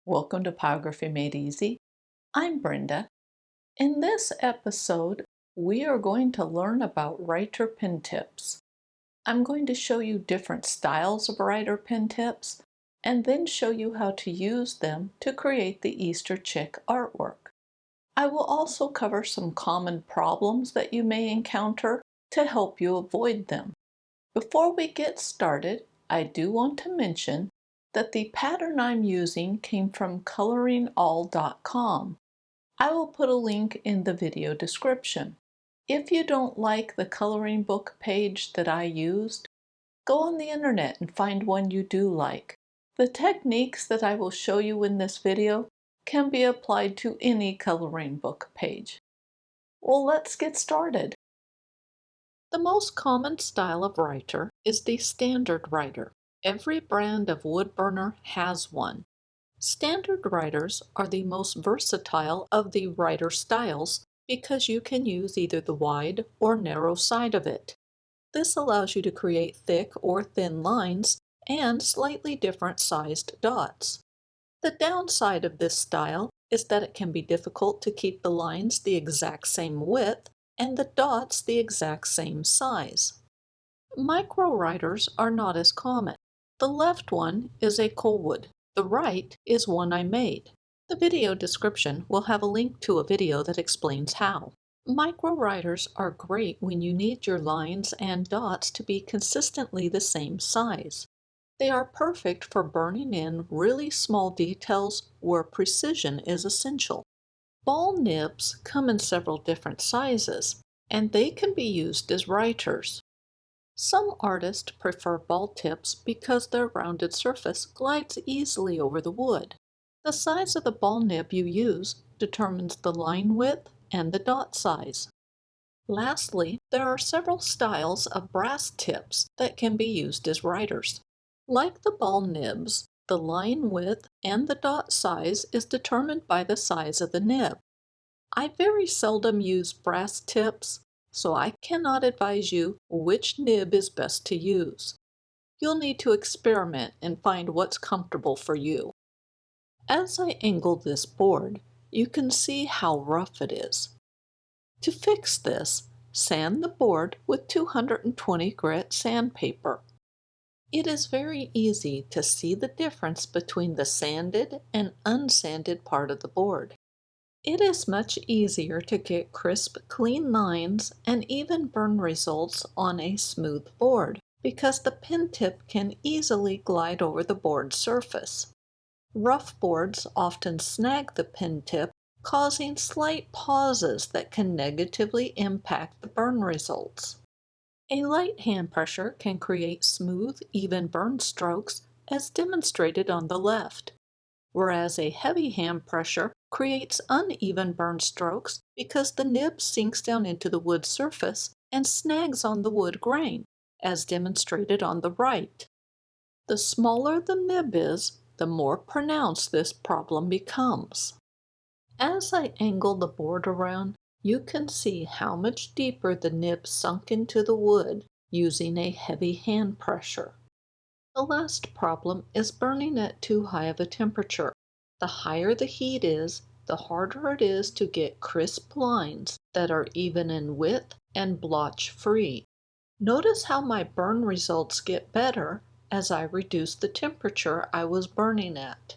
Welcome to Pyrography Made Easy. I'm Brenda. In this episode, we are going to learn about writer pen tips. I'm going to show you different styles of writer pen tips and then show you how to use them to create the Easter chick artwork. I will also cover some common problems that you may encounter to help you avoid them. Before we get started, I do want to mention that the pattern I'm using came from coloringall.com. I will put a link in the video description. If you don't like the coloring book page that I used, go on the internet and find one you do like. The techniques that I will show you in this video can be applied to any coloring book page. Well, let's get started. The most common style of writer is the standard writer. Every brand of wood burner has one. Standard writers are the most versatile of the writer styles because you can use either the wide or narrow side of it. This allows you to create thick or thin lines and slightly different sized dots. The downside of this style is that it can be difficult to keep the lines the exact same width and the dots the exact same size. Micro writers are not as common. The left one is a Colwood. The right is one I made. The video description will have a link to a video that explains how. Micro writers are great when you need your lines and dots to be consistently the same size. They are perfect for burning in really small details where precision is essential. Ball nibs come in several different sizes, and they can be used as writers. Some artists prefer ball tips because their rounded surface glides easily over the wood. The size of the ball nib you use determines the line width and the dot size. Lastly, there are several styles of brass tips that can be used as writers. Like the ball nibs, the line width and the dot size is determined by the size of the nib. I very seldom use brass tips, so I cannot advise you which nib is best to use. You'll need to experiment and find what's comfortable for you. As I angle this board, you can see how rough it is. To fix this, sand the board with 220 grit sandpaper. It is very easy to see the difference between the sanded and unsanded part of the board. It is much easier to get crisp, clean lines and even burn results on a smooth board because the pen tip can easily glide over the board surface. Rough boards often snag the pen tip, causing slight pauses that can negatively impact the burn results. A light hand pressure can create smooth, even burn strokes as demonstrated on the left, whereas a heavy hand pressure creates uneven burn strokes because the nib sinks down into the wood surface and snags on the wood grain, as demonstrated on the right. The smaller the nib is, the more pronounced this problem becomes. As I angle the board around, you can see how much deeper the nib sunk into the wood using a heavy hand pressure. The last problem is burning at too high of a temperature. The higher the heat is, the harder it is to get crisp lines that are even in width and blotch-free. Notice how my burn results get better as I reduce the temperature I was burning at.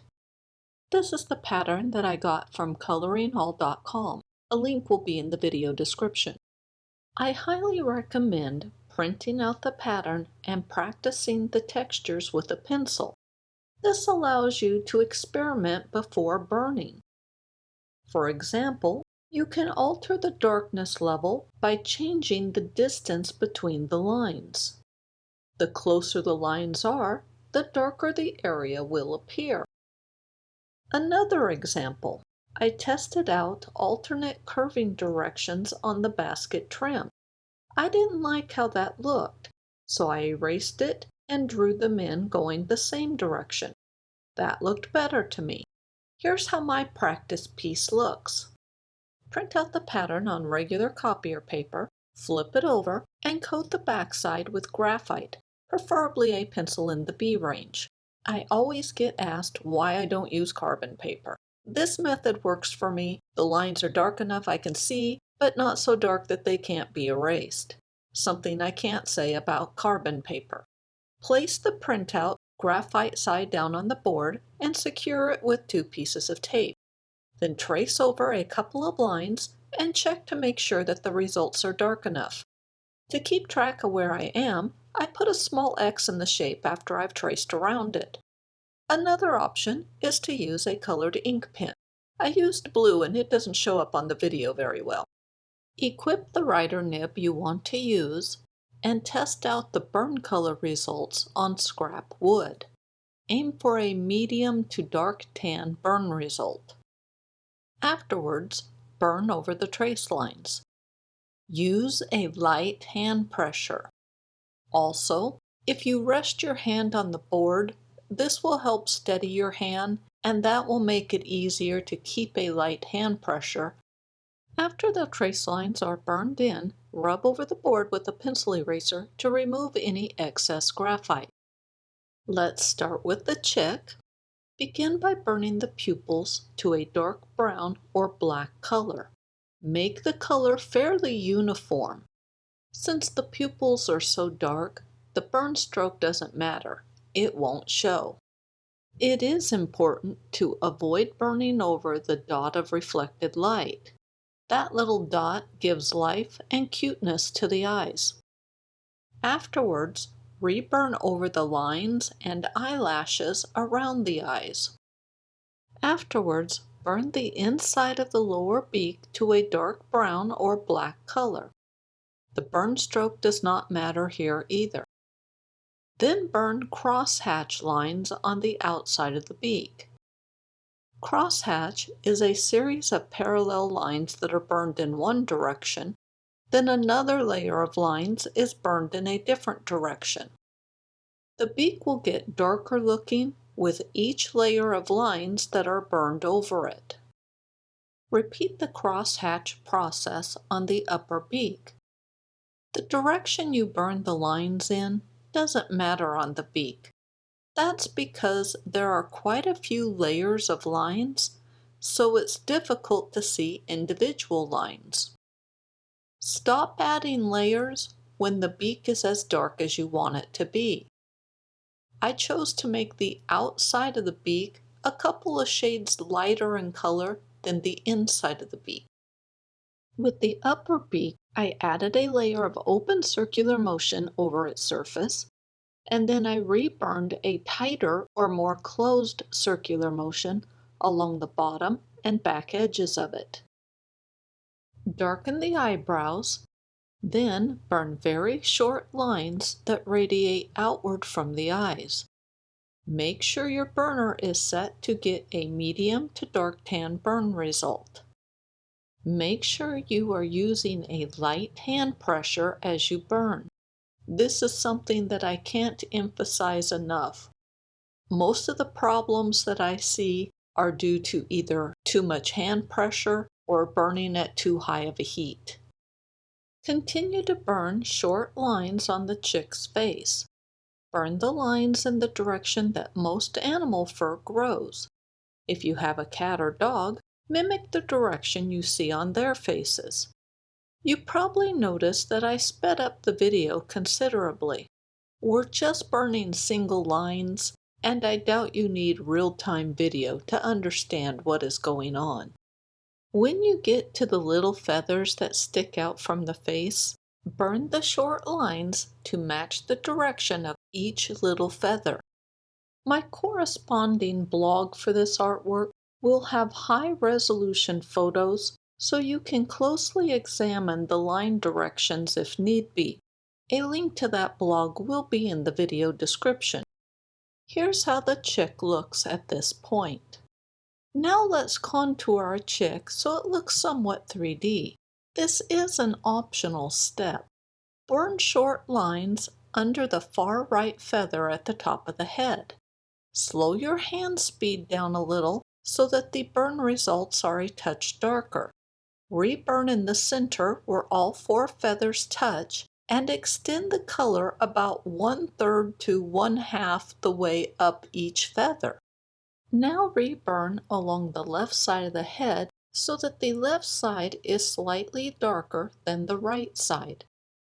This is the pattern that I got from coloringall.com. A link will be in the video description. I highly recommend printing out the pattern and practicing the textures with a pencil. This allows you to experiment before burning. For example, you can alter the darkness level by changing the distance between the lines. The closer the lines are, the darker the area will appear. Another example, I tested out alternate curving directions on the basket trim. I didn't like how that looked, so I erased it and drew them in going the same direction. That looked better to me. Here's how my practice piece looks. Print out the pattern on regular copier paper, flip it over, and coat the backside with graphite, preferably a pencil in the B range. I always get asked why I don't use carbon paper. This method works for me. The lines are dark enough I can see, but not so dark that they can't be erased. Something I can't say about carbon paper. Place the printout graphite side down on the board and secure it with 2 pieces of tape. Then trace over a couple of lines and check to make sure that the results are dark enough. To keep track of where I am, I put a small X in the shape after I've traced around it. Another option is to use a colored ink pen. I used blue and it doesn't show up on the video very well. Equip the writer nib you want to use and test out the burn color results on scrap wood. Aim for a medium to dark tan burn result. Afterwards, burn over the trace lines. Use a light hand pressure. Also, if you rest your hand on the board, this will help steady your hand and that will make it easier to keep a light hand pressure. After the trace lines are burned in, rub over the board with a pencil eraser to remove any excess graphite. Let's start with the chick. Begin by burning the pupils to a dark brown or black color. Make the color fairly uniform. Since the pupils are so dark, the burn stroke doesn't matter. It won't show. It is important to avoid burning over the dot of reflected light. That little dot gives life and cuteness to the eyes. Afterwards, reburn over the lines and eyelashes around the eyes. Afterwards, burn the inside of the lower beak to a dark brown or black color. The burn stroke does not matter here either. Then burn crosshatch lines on the outside of the beak. Crosshatch is a series of parallel lines that are burned in one direction, then another layer of lines is burned in a different direction. The beak will get darker looking with each layer of lines that are burned over it. Repeat the crosshatch process on the upper beak. The direction you burn the lines in doesn't matter on the beak. That's because there are quite a few layers of lines, so it's difficult to see individual lines. Stop adding layers when the beak is as dark as you want it to be. I chose to make the outside of the beak a couple of shades lighter in color than the inside of the beak. With the upper beak, I added a layer of open circular motion over its surface, and then I reburned a tighter or more closed circular motion along the bottom and back edges of it. Darken the eyebrows, then burn very short lines that radiate outward from the eyes. Make sure your burner is set to get a medium to dark tan burn result. Make sure you are using a light hand pressure as you burn. This is something that I can't emphasize enough. Most of the problems that I see are due to either too much hand pressure or burning at too high of a heat. Continue to burn short lines on the chick's face. Burn the lines in the direction that most animal fur grows. If you have a cat or dog, mimic the direction you see on their faces. You probably noticed that I sped up the video considerably. We're just burning single lines, and I doubt you need real-time video to understand what is going on. When you get to the little feathers that stick out from the face, burn the short lines to match the direction of each little feather. My corresponding blog for this artwork will have high-resolution photos so you can closely examine the line directions if need be. A link to that blog will be in the video description. Here's how the chick looks at this point. Now let's contour our chick so it looks somewhat 3D. This is an optional step. Burn short lines under the far right feather at the top of the head. Slow your hand speed down a little so that the burn results are a touch darker. Reburn in the center where all 4 feathers touch and extend the color about 1/3 to 1/2 the way up each feather. Now reburn along the left side of the head so that the left side is slightly darker than the right side.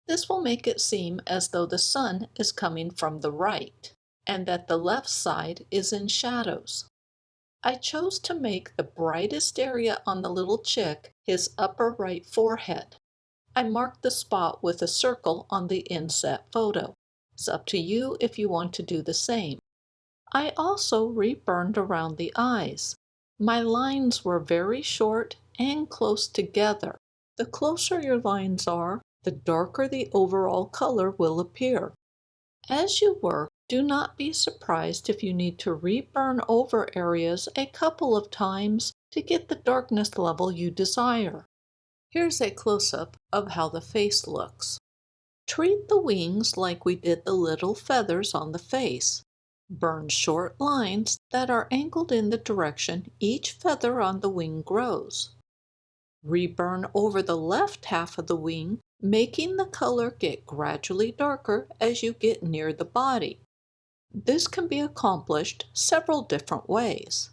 This will make it seem as though the sun is coming from the right and that the left side is in shadows. I chose to make the brightest area on the little chick his upper right forehead. I marked the spot with a circle on the inset photo. It's up to you if you want to do the same. I also reburned around the eyes. My lines were very short and close together. The closer your lines are, the darker the overall color will appear. As you work, do not be surprised if you need to reburn over areas a couple of times to get the darkness level you desire. Here's a close-up of how the face looks. Treat the wings like we did the little feathers on the face. Burn short lines that are angled in the direction each feather on the wing grows. Reburn over the left half of the wing, making the color get gradually darker as you get near the body. This can be accomplished several different ways.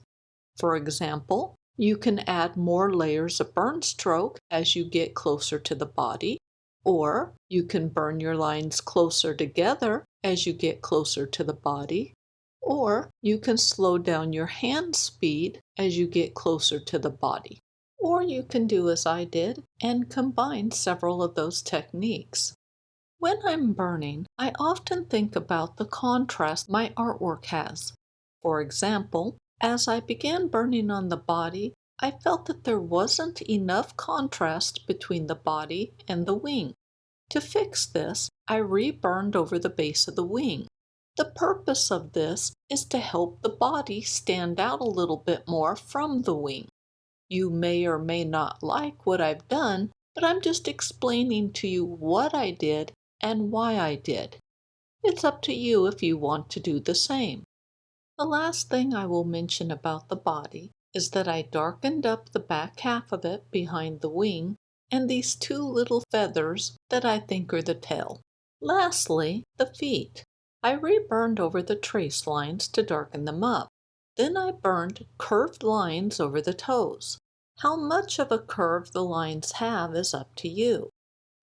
For example, you can add more layers of burn stroke as you get closer to the body, or you can burn your lines closer together as you get closer to the body, or you can slow down your hand speed as you get closer to the body. Or you can do as I did and combine several of those techniques. When I'm burning, I often think about the contrast my artwork has. For example, as I began burning on the body, I felt that there wasn't enough contrast between the body and the wing. To fix this, I reburned over the base of the wing. The purpose of this is to help the body stand out a little bit more from the wing. You may or may not like what I've done, but I'm just explaining to you what I did and why I did. It's up to you if you want to do the same. The last thing I will mention about the body is that I darkened up the back half of it behind the wing and these two little feathers that I think are the tail. Lastly, the feet. I reburned over the trace lines to darken them up. Then I burned curved lines over the toes. How much of a curve the lines have is up to you.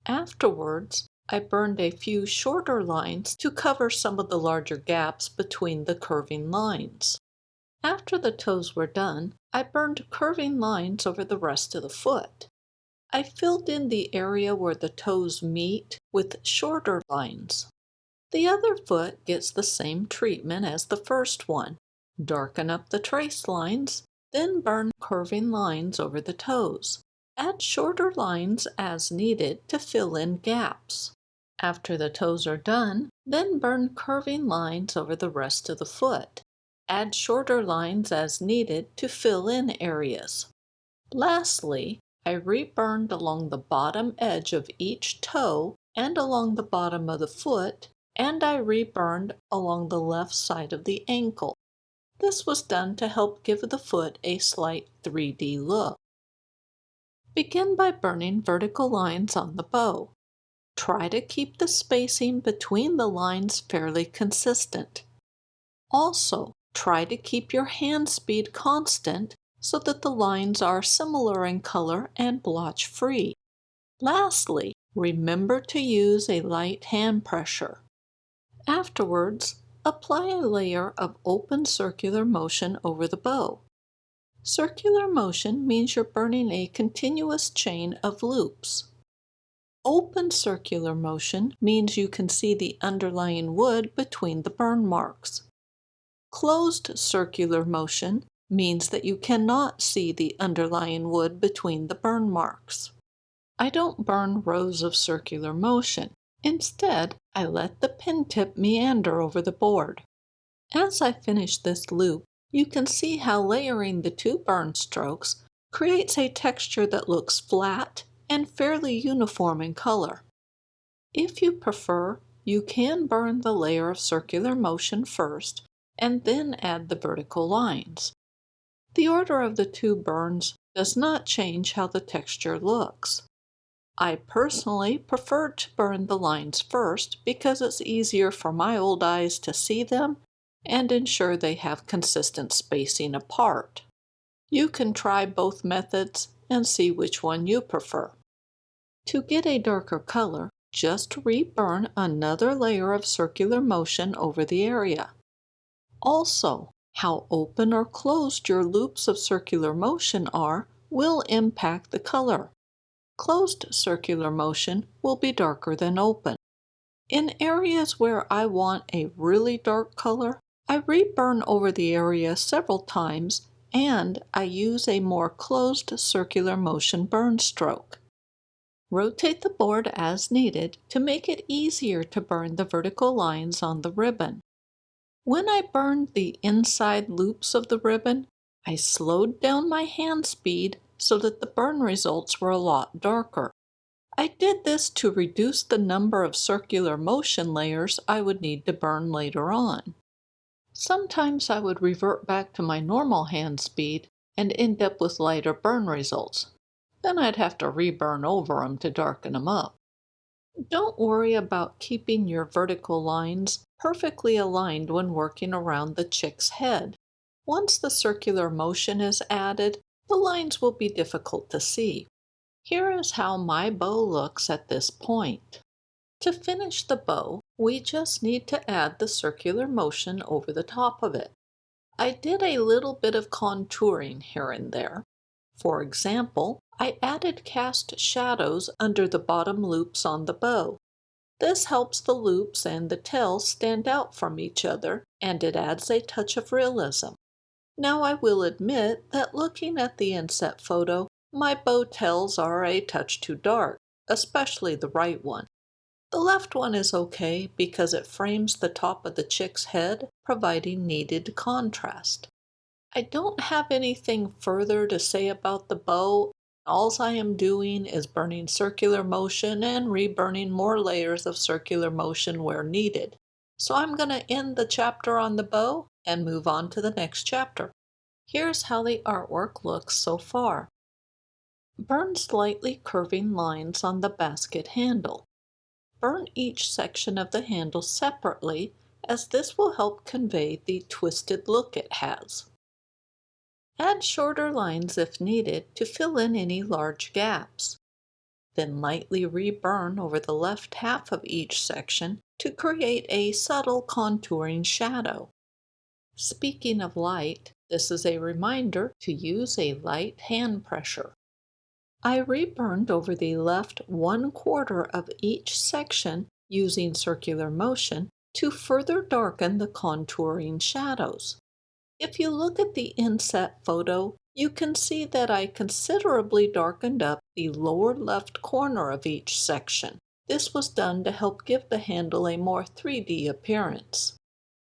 Afterwards, I burned a few shorter lines to cover some of the larger gaps between the curving lines. After the toes were done, I burned curving lines over the rest of the foot. I filled in the area where the toes meet with shorter lines. The other foot gets the same treatment as the first one. Darken up the trace lines, then burn curving lines over the toes. Add shorter lines as needed to fill in gaps. After the toes are done, then burn curving lines over the rest of the foot. Add shorter lines as needed to fill in areas. Lastly, I reburned along the bottom edge of each toe and along the bottom of the foot, and I reburned along the left side of the ankle. This was done to help give the foot a slight 3D look. Begin by burning vertical lines on the bow. Try to keep the spacing between the lines fairly consistent. Also, try to keep your hand speed constant so that the lines are similar in color and blotch-free. Lastly, remember to use a light hand pressure. Afterwards, apply a layer of open circular motion over the bow. Circular motion means you're burning a continuous chain of loops. Open circular motion means you can see the underlying wood between the burn marks. Closed circular motion means that you cannot see the underlying wood between the burn marks. I don't burn rows of circular motion. Instead, I let the pen tip meander over the board. As I finish this loop, you can see how layering the two burn strokes creates a texture that looks flat and fairly uniform in color. If you prefer, you can burn the layer of circular motion first and then add the vertical lines. The order of the two burns does not change how the texture looks. I personally prefer to burn the lines first because it's easier for my old eyes to see them and ensure they have consistent spacing apart. You can try both methods and see which one you prefer. To get a darker color, just reburn another layer of circular motion over the area. Also, how open or closed your loops of circular motion are will impact the color. Closed circular motion will be darker than open. In areas where I want a really dark color, I reburn over the area several times and I use a more closed circular motion burn stroke. Rotate the board as needed to make it easier to burn the vertical lines on the ribbon. When I burned the inside loops of the ribbon, I slowed down my hand speed so that the burn results were a lot darker. I did this to reduce the number of circular motion layers I would need to burn later on. Sometimes I would revert back to my normal hand speed and end up with lighter burn results. Then I'd have to reburn over them to darken them up. Don't worry about keeping your vertical lines perfectly aligned when working around the chick's head. Once the circular motion is added, the lines will be difficult to see. Here is how my bow looks at this point. To finish the bow, we just need to add the circular motion over the top of it. I did a little bit of contouring here and there. For example, I added cast shadows under the bottom loops on the bow. This helps the loops and the tail stand out from each other, and it adds a touch of realism. Now I will admit that looking at the inset photo, my bow tails are a touch too dark, especially the right one. The left one is okay because it frames the top of the chick's head, providing needed contrast. I don't have anything further to say about the bow. All I am doing is burning circular motion and reburning more layers of circular motion where needed. So I'm going to end the chapter on the bow and move on to the next chapter. Here's how the artwork looks so far. Burn slightly curving lines on the basket handle. Burn each section of the handle separately, as this will help convey the twisted look it has. Add shorter lines if needed to fill in any large gaps. Then lightly reburn over the left half of each section to create a subtle contouring shadow. Speaking of light, this is a reminder to use a light hand pressure. I reburned over the left 1/4 of each section using circular motion to further darken the contouring shadows. If you look at the inset photo, you can see that I considerably darkened up the lower left corner of each section. This was done to help give the handle a more 3D appearance.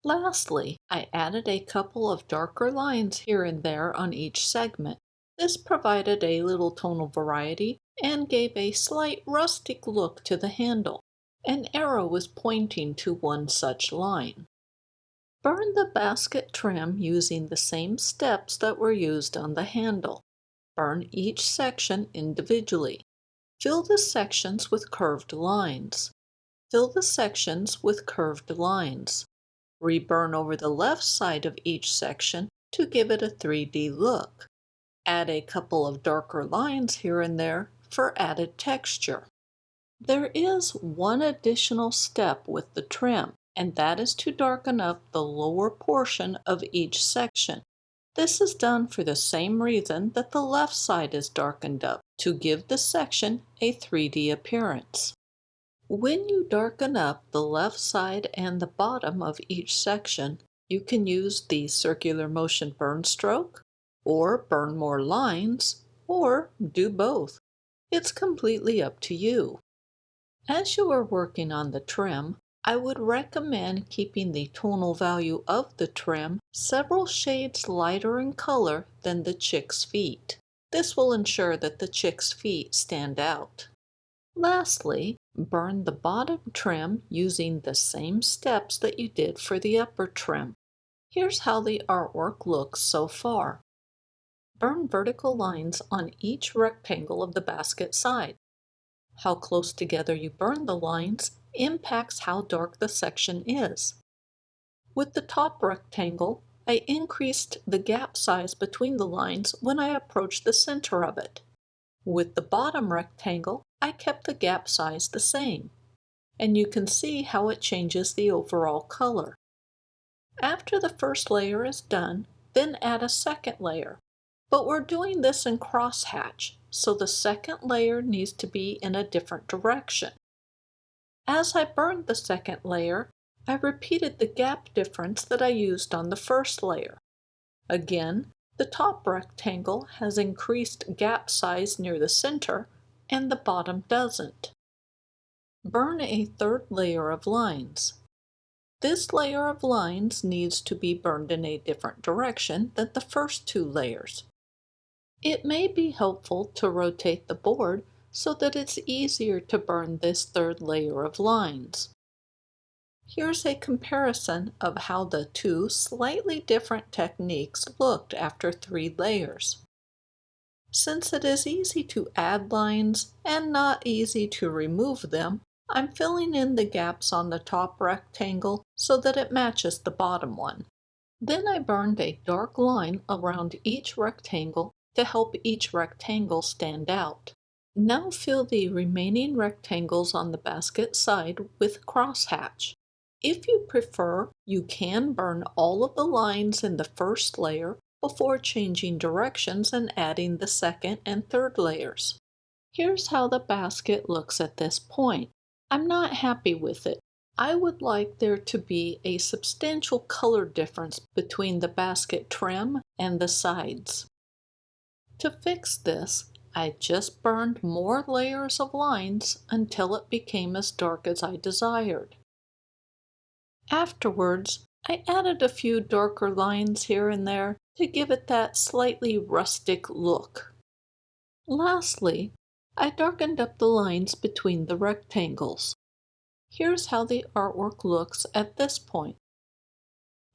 Lastly, I added a couple of darker lines here and there on each segment. This provided a little tonal variety and gave a slight rustic look to the handle. An arrow was pointing to one such line. Burn the basket trim using the same steps that were used on the handle. Burn each section individually. Fill the sections with curved lines. Fill the sections with curved lines. Reburn over the left side of each section to give it a 3D look. Add a couple of darker lines here and there for added texture. There is one additional step with the trim, and that is to darken up the lower portion of each section. This is done for the same reason that the left side is darkened up, to give the section a 3D appearance. When you darken up the left side and the bottom of each section, you can use the circular motion burn stroke, or burn more lines, or do both. It's completely up to you. As you are working on the trim, I would recommend keeping the tonal value of the trim several shades lighter in color than the chick's feet. This will ensure that the chick's feet stand out. Lastly, burn the bottom trim using the same steps that you did for the upper trim. Here's how the artwork looks so far. Burn vertical lines on each rectangle of the basket side. How close together you burn the lines impacts how dark the section is. With the top rectangle, I increased the gap size between the lines when I approached the center of it. With the bottom rectangle, I kept the gap size the same, and you can see how it changes the overall color. After the first layer is done, then add a second layer. But we're doing this in crosshatch, so the second layer needs to be in a different direction. As I burned the second layer, I repeated the gap difference that I used on the first layer. Again, the top rectangle has increased gap size near the center, and the bottom doesn't. Burn a third layer of lines. This layer of lines needs to be burned in a different direction than the first two layers. It may be helpful to rotate the board so that it's easier to burn this third layer of lines. Here's a comparison of how the two slightly different techniques looked after 3 layers. Since it is easy to add lines and not easy to remove them, I'm filling in the gaps on the top rectangle so that it matches the bottom one. Then I burned a dark line around each rectangle to help each rectangle stand out. Now fill the remaining rectangles on the basket side with crosshatch. If you prefer, you can burn all of the lines in the first layer before changing directions and adding the second and third layers. Here's how the basket looks at this point. I'm not happy with it. I would like there to be a substantial color difference between the basket trim and the sides. To fix this, I just burned more layers of lines until it became as dark as I desired. Afterwards, I added a few darker lines here and there to give it that slightly rustic look. Lastly, I darkened up the lines between the rectangles. Here's how the artwork looks at this point.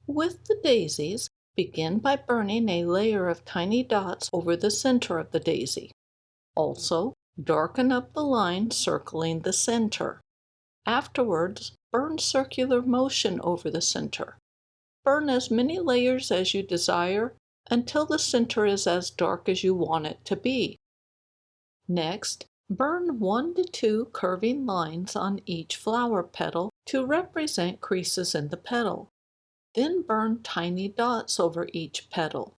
With the daisies, begin by burning a layer of tiny dots over the center of the daisy. Also, darken up the line circling the center. Afterwards, burn circular motion over the center. Burn as many layers as you desire until the center is as dark as you want it to be. Next, burn 1 to 2 curving lines on each flower petal to represent creases in the petal. Then burn tiny dots over each petal.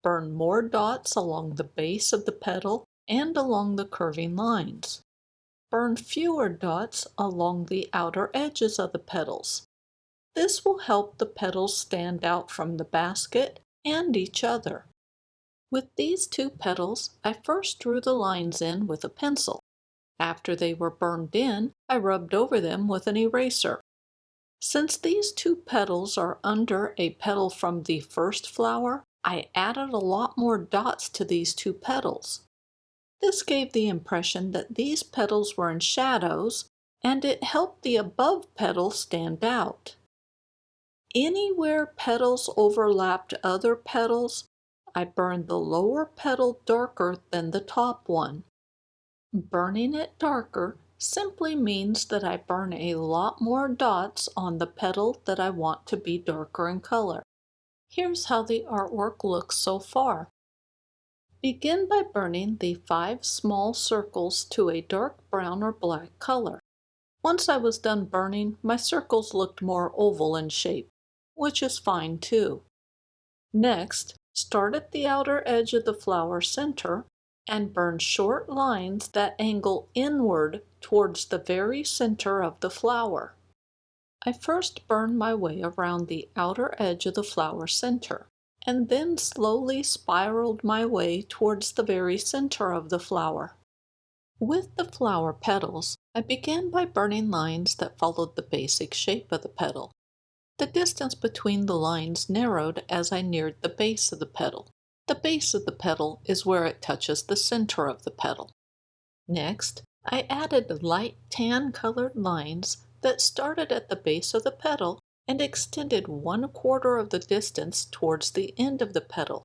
Burn more dots along the base of the petal and along the curving lines. Burn fewer dots along the outer edges of the petals. This will help the petals stand out from the basket and each other. With these 2 petals, I first drew the lines in with a pencil. After they were burned in, I rubbed over them with an eraser. Since these 2 petals are under a petal from the first flower, I added a lot more dots to these 2 petals. This gave the impression that these petals were in shadows, and it helped the above petal stand out. Anywhere petals overlapped other petals, I burned the lower petal darker than the top one. Burning it darker simply means that I burn a lot more dots on the petal that I want to be darker in color. Here's how the artwork looks so far. Begin by burning the 5 small circles to a dark brown or black color. Once I was done burning, my circles looked more oval in shape, which is fine too. Next, start at the outer edge of the flower center and burn short lines that angle inward towards the very center of the flower. I first burned my way around the outer edge of the flower center, and then slowly spiraled my way towards the very center of the flower. With the flower petals, I began by burning lines that followed the basic shape of the petal. The distance between the lines narrowed as I neared the base of the petal. The base of the petal is where it touches the center of the petal. Next, I added light tan-colored lines that started at the base of the petal and extended 1/4 of the distance towards the end of the petal.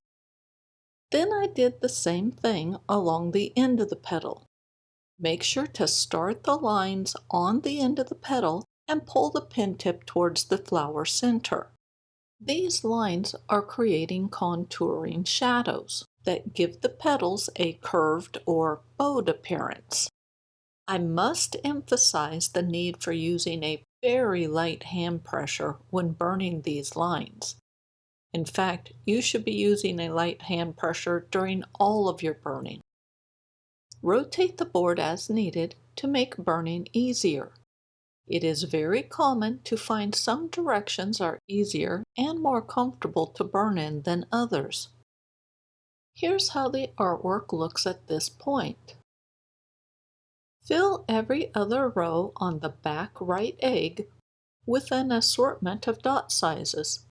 Then I did the same thing along the end of the petal. Make sure to start the lines on the end of the petal and pull the pen tip towards the flower center. These lines are creating contouring shadows that give the petals a curved or bowed appearance. I must emphasize the need for using a very light hand pressure when burning these lines. In fact, you should be using a light hand pressure during all of your burning. Rotate the board as needed to make burning easier. It is very common to find some directions are easier and more comfortable to burn in than others. Here's how the artwork looks at this point. Fill every other row on the back right egg with an assortment of dot sizes.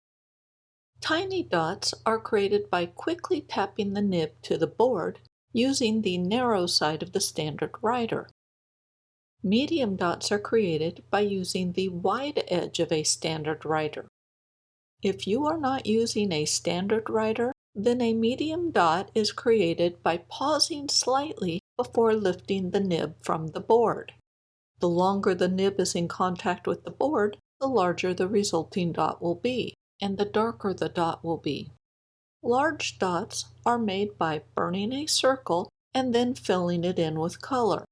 Tiny dots are created by quickly tapping the nib to the board using the narrow side of the standard writer. Medium dots are created by using the wide edge of a standard writer. If you are not using a standard writer, then a medium dot is created by pausing slightly before lifting the nib from the board. The longer the nib is in contact with the board, the larger the resulting dot will be, and the darker the dot will be. Large dots are made by burning a circle and then filling it in with color.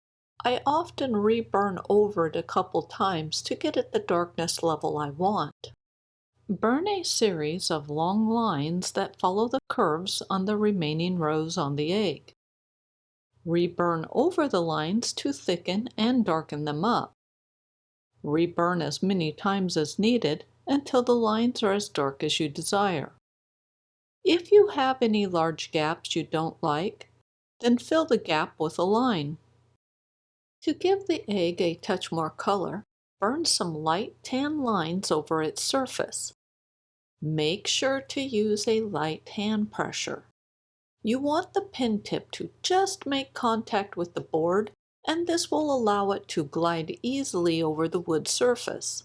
I often reburn over it a couple times to get at the darkness level I want. Burn a series of long lines that follow the curves on the remaining rows on the egg. Reburn over the lines to thicken and darken them up. Reburn as many times as needed until the lines are as dark as you desire. If you have any large gaps you don't like, then fill the gap with a line. To give the egg a touch more color, burn some light tan lines over its surface. Make sure to use a light hand pressure. You want the pen tip to just make contact with the board, and this will allow it to glide easily over the wood surface.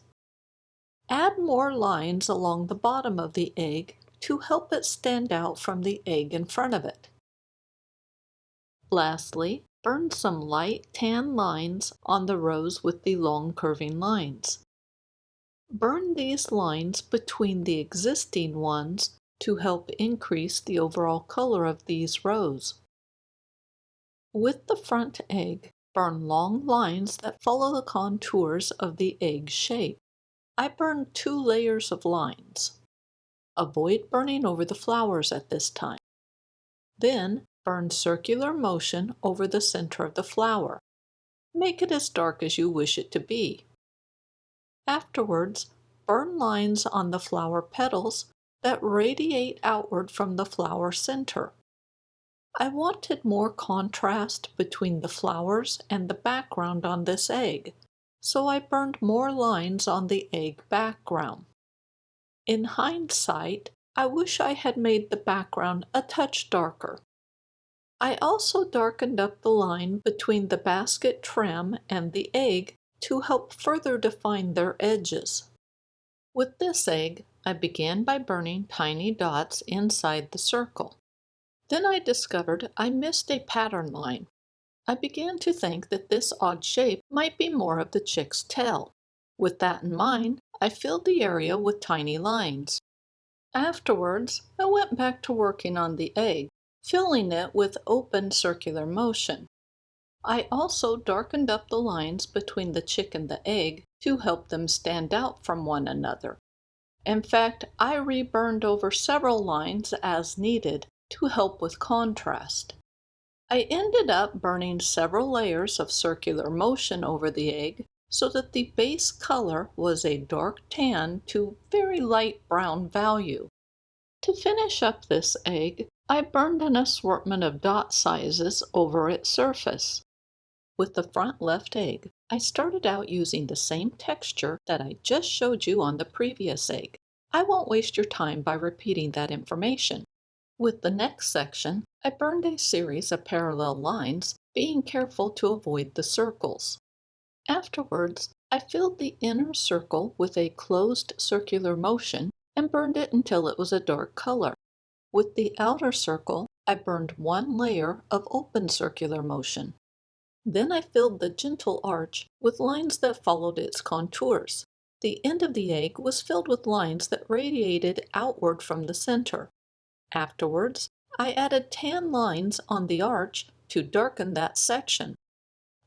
Add more lines along the bottom of the egg to help it stand out from the egg in front of it. Lastly, burn some light tan lines on the rows with the long curving lines. Burn these lines between the existing ones to help increase the overall color of these rows. With the front egg, burn long lines that follow the contours of the egg shape. I burned 2 layers of lines. Avoid burning over the flowers at this time. Then, burn circular motion over the center of the flower. Make it as dark as you wish it to be. Afterwards, burn lines on the flower petals that radiate outward from the flower center. I wanted more contrast between the flowers and the background on this egg, so I burned more lines on the egg background. In hindsight, I wish I had made the background a touch darker. I also darkened up the line between the basket trim and the egg to help further define their edges. With this egg, I began by burning tiny dots inside the circle. Then I discovered I missed a pattern line. I began to think that this odd shape might be more of the chick's tail. With that in mind, I filled the area with tiny lines. Afterwards, I went back to working on the egg, filling it with open circular motion. I also darkened up the lines between the chick and the egg to help them stand out from one another. In fact, I reburned over several lines as needed to help with contrast. I ended up burning several layers of circular motion over the egg so that the base color was a dark tan to very light brown value. To finish up this egg, I burned an assortment of dot sizes over its surface. With the front left egg, I started out using the same texture that I just showed you on the previous egg. I won't waste your time by repeating that information. With the next section, I burned a series of parallel lines, being careful to avoid the circles. Afterwards, I filled the inner circle with a closed circular motion and burned it until it was a dark color. With the outer circle, I burned 1 layer of open circular motion. Then I filled the gentle arch with lines that followed its contours. The end of the egg was filled with lines that radiated outward from the center. Afterwards, I added tan lines on the arch to darken that section.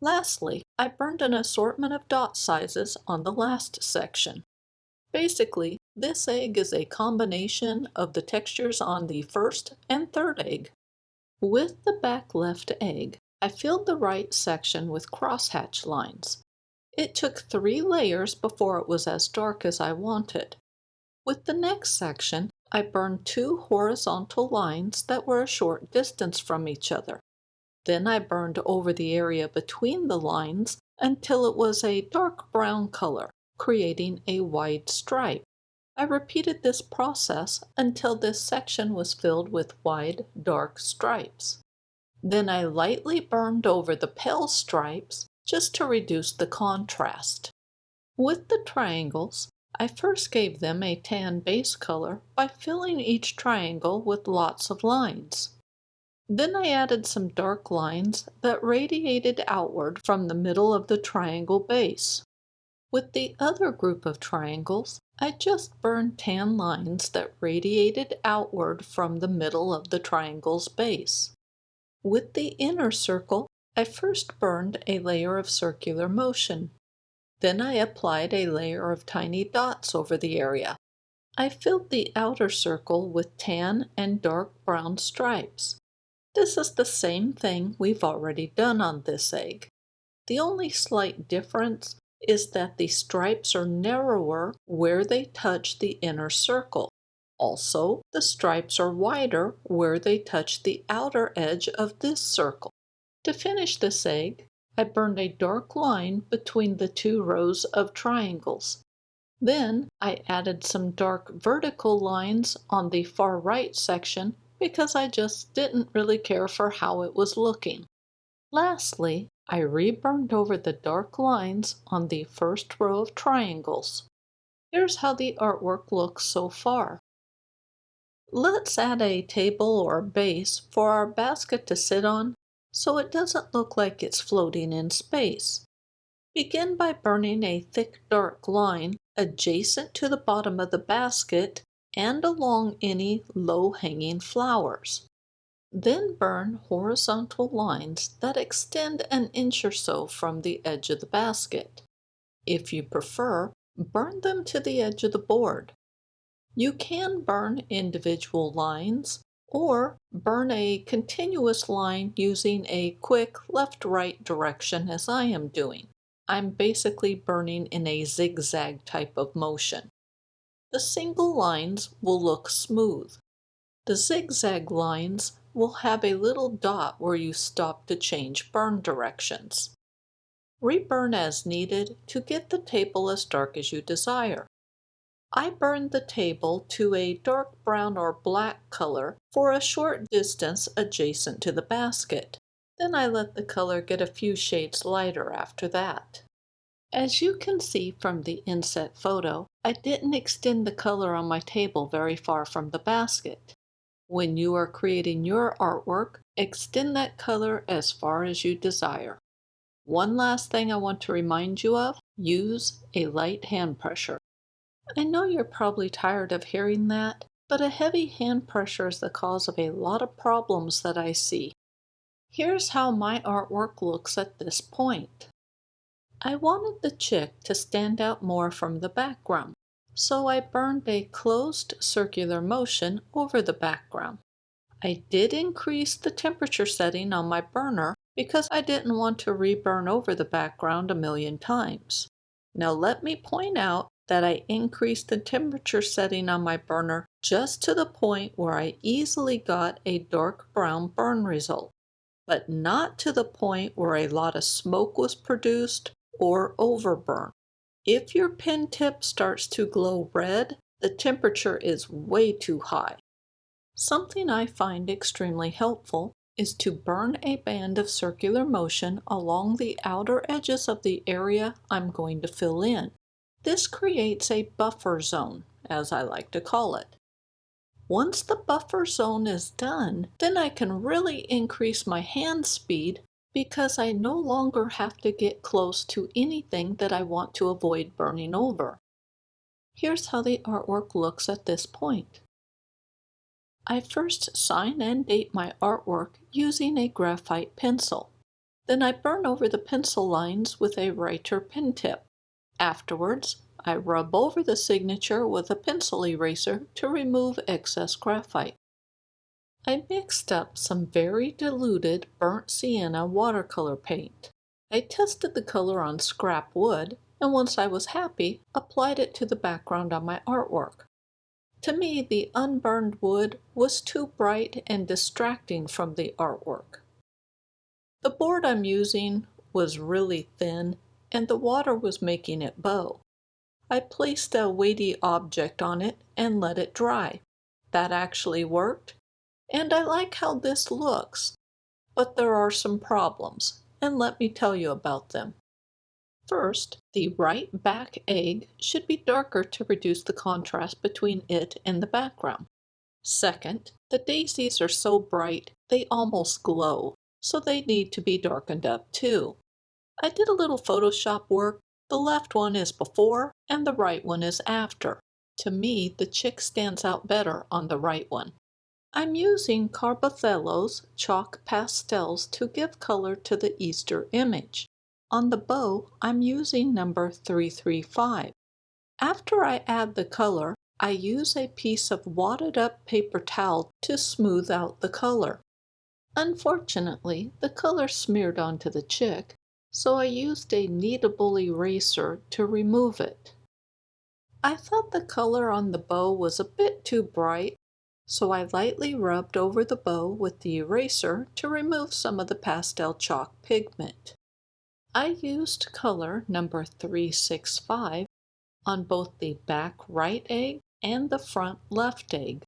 Lastly, I burned an assortment of dot sizes on the last section. Basically, this egg is a combination of the textures on the first and third egg. With the back left egg, I filled the right section with crosshatch lines. It took 3 layers before it was as dark as I wanted. With the next section, I burned 2 horizontal lines that were a short distance from each other. Then I burned over the area between the lines until it was a dark brown color, creating a wide stripe. I repeated this process until this section was filled with wide, dark stripes. Then I lightly burned over the pale stripes just to reduce the contrast. With the triangles, I first gave them a tan base color by filling each triangle with lots of lines. Then I added some dark lines that radiated outward from the middle of the triangle base. With the other group of triangles, I just burned tan lines that radiated outward from the middle of the triangle's base. With the inner circle, I first burned a layer of circular motion. Then I applied a layer of tiny dots over the area. I filled the outer circle with tan and dark brown stripes. This is the same thing we've already done on this egg. The only slight difference is that the stripes are narrower where they touch the inner circle. Also, the stripes are wider where they touch the outer edge of this circle. To finish this egg, I burned a dark line between the 2 rows of triangles. Then I added some dark vertical lines on the far right section because I just didn't really care for how it was looking. Lastly, I reburned over the dark lines on the first row of triangles. Here's how the artwork looks so far. Let's add a table or base for our basket to sit on so it doesn't look like it's floating in space. Begin by burning a thick dark line adjacent to the bottom of the basket and along any low-hanging flowers. Then burn horizontal lines that extend an inch or so from the edge of the basket. If you prefer, burn them to the edge of the board. You can burn individual lines or burn a continuous line using a quick left-right direction as I am doing. I'm basically burning in a zigzag type of motion. The single lines will look smooth. The zigzag lines will have a little dot where you stop to change burn directions. Reburn as needed to get the table as dark as you desire. I burned the table to a dark brown or black color for a short distance adjacent to the basket. Then I let the color get a few shades lighter after that. As you can see from the inset photo, I didn't extend the color on my table very far from the basket. When you are creating your artwork, extend that color as far as you desire. One last thing I want to remind you of, use a light hand pressure. I know you're probably tired of hearing that, but a heavy hand pressure is the cause of a lot of problems that I see. Here's how my artwork looks at this point. I wanted the chick to stand out more from the background, so I burned a closed circular motion over the background. I did increase the temperature setting on my burner because I didn't want to reburn over the background a million times. Now let me point out that I increased the temperature setting on my burner just to the point where I easily got a dark brown burn result, but not to the point where a lot of smoke was produced or overburn. If your pen tip starts to glow red, the temperature is way too high. Something I find extremely helpful is to burn a band of circular motion along the outer edges of the area I'm going to fill in. This creates a buffer zone, as I like to call it. Once the buffer zone is done, then I can really increase my hand speed because I no longer have to get close to anything that I want to avoid burning over. Here's how the artwork looks at this point. I first sign and date my artwork using a graphite pencil. Then I burn over the pencil lines with a writer pen tip. Afterwards, I rub over the signature with a pencil eraser to remove excess graphite. I mixed up some very diluted burnt sienna watercolor paint. I tested the color on scrap wood, and once I was happy, applied it to the background on my artwork. To me, the unburned wood was too bright and distracting from the artwork. The board I'm using was really thin, and the water was making it bow. I placed a weighty object on it and let it dry. That actually worked, and I like how this looks. But there are some problems, and let me tell you about them. First, the right back egg should be darker to reduce the contrast between it and the background. Second, the daisies are so bright they almost glow, so they need to be darkened up too. I did a little Photoshop work. The left one is before and the right one is after. To me, the chick stands out better on the right one. I'm using Carbothello's chalk pastels to give color to the Easter image. On the bow, I'm using number 335. After I add the color, I use a piece of wadded up paper towel to smooth out the color. Unfortunately, the color smeared onto the chick, so I used a kneadable eraser to remove it. I thought the color on the bow was a bit too bright, so I lightly rubbed over the bow with the eraser to remove some of the pastel chalk pigment. I used color number 365 on both the back right egg and the front left egg.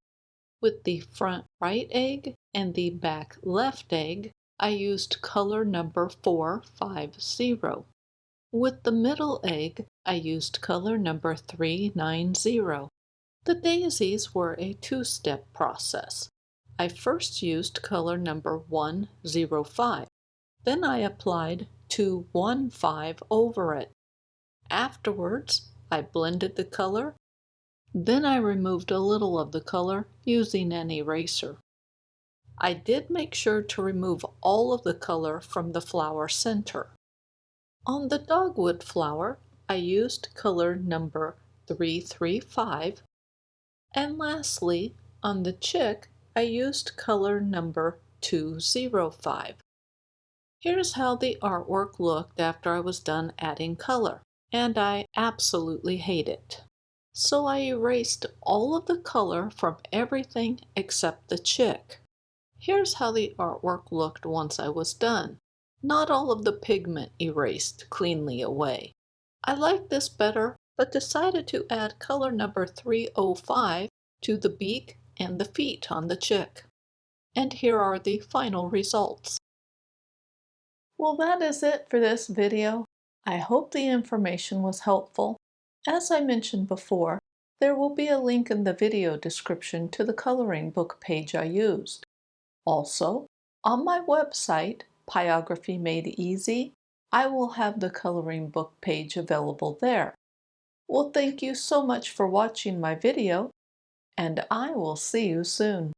With the front right egg and the back left egg, I used color number 450. With the middle egg, I used color number 390. The daisies were a two-step process. I first used color number 105. Then I applied 215 over it. Afterwards, I blended the color. Then I removed a little of the color using an eraser. I did make sure to remove all of the color from the flower center. On the dogwood flower, I used color number 335. And lastly, on the chick, I used color number 205. Here's how the artwork looked after I was done adding color, and I absolutely hate it. So I erased all of the color from everything except the chick. Here's how the artwork looked once I was done. Not all of the pigment erased cleanly away. I like this better, but decided to add color number 305 to the beak and the feet on the chick. And here are the final results. Well, that is it for this video. I hope the information was helpful. As I mentioned before, there will be a link in the video description to the coloring book page I used. Also, on my website, Pyrography Made Easy, I will have the coloring book page available there. Well, thank you so much for watching my video, and I will see you soon.